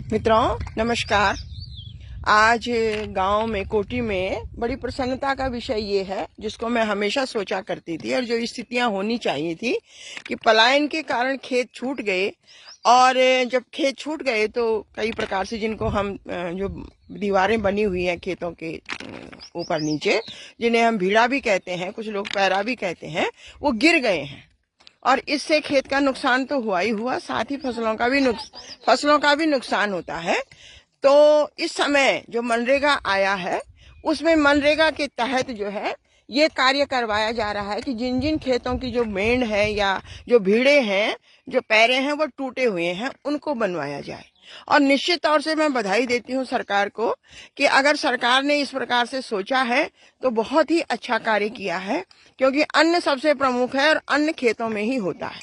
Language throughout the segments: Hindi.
मित्रों नमस्कार। आज गांव में कोटी में बड़ी प्रसन्नता का विषय ये है जिसको मैं हमेशा सोचा करती थी और जो स्थितियां होनी चाहिए थी कि पलायन के कारण खेत छूट गए। और जब खेत छूट गए तो कई प्रकार से जिनको हम जो दीवारें बनी हुई हैं खेतों के ऊपर नीचे, जिन्हें हम भीड़ा भी कहते हैं, कुछ लोग पैरा भी कहते हैं, वो गिर गए हैं। और इससे खेत का नुकसान तो हुआ ही हुआ, साथ ही फसलों का भी नुकसान होता है। तो इस समय जो मनरेगा आया है उसमें मनरेगा के तहत जो है ये कार्य करवाया जा रहा है कि जिन जिन खेतों की जो मेंढ है या जो भीड़े हैं, जो पैरे हैं वो टूटे हुए हैं, उनको बनवाया जाए। और निश्चित तौर से मैं बधाई देती हूँ सरकार को कि अगर सरकार ने इस प्रकार से सोचा है तो बहुत ही अच्छा कार्य किया है, क्योंकि अन्न सबसे प्रमुख है और अन्न खेतों में ही होता है।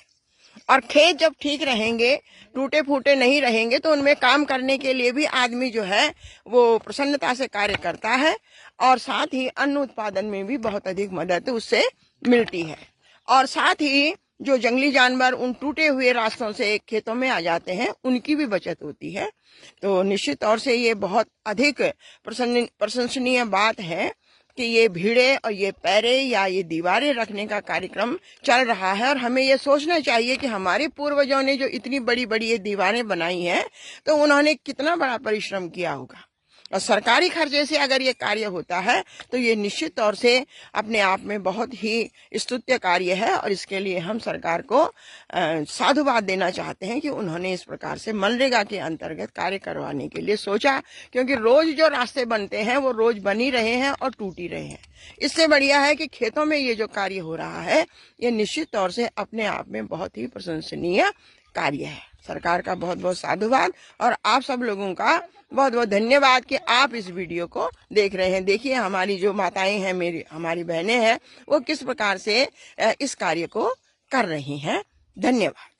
और खेत जब ठीक रहेंगे, टूटे फूटे नहीं रहेंगे, तो उनमें काम करने के लिए भी आदमी जो है वो प्रसन्नता से कार्य करता है और साथ ही अन्न उत्पादन में भी बहुत अधिक मदद उससे मिलती है। और साथ ही जो जंगली जानवर उन टूटे हुए रास्तों से खेतों में आ जाते हैं, उनकी भी बचत होती है। तो निश्चित तौर से ये बहुत अधिक प्रशंसनीय बात है कि ये भीड़े और ये पैरे या ये दीवारें रखने का कार्यक्रम चल रहा है। और हमें ये सोचना चाहिए कि हमारे पूर्वजों ने जो इतनी बड़ी बड़ी ये दीवारें बनाई हैं, तो उन्होंने कितना बड़ा परिश्रम किया होगा। और सरकारी खर्चे से अगर ये कार्य होता है तो ये निश्चित तौर से अपने आप में बहुत ही स्तुत्य कार्य है। और इसके लिए हम सरकार को साधुवाद देना चाहते हैं कि उन्होंने इस प्रकार से मनरेगा के अंतर्गत कार्य करवाने के लिए सोचा, क्योंकि रोज जो रास्ते बनते हैं वो रोज बन ही रहे हैं और टूट ही रहे हैं। इससे बढ़िया है कि खेतों में ये जो कार्य हो रहा है ये निश्चित तौर से अपने आप में बहुत ही प्रशंसनीय कार्य है। सरकार का बहुत बहुत साधुवाद और आप सब लोगों का बहुत बहुत धन्यवाद कि आप इस वीडियो को देख रहे हैं। देखिए हमारी जो माताएं हैं, हमारी बहनें हैं, वो किस प्रकार से इस कार्य को कर रही हैं। धन्यवाद।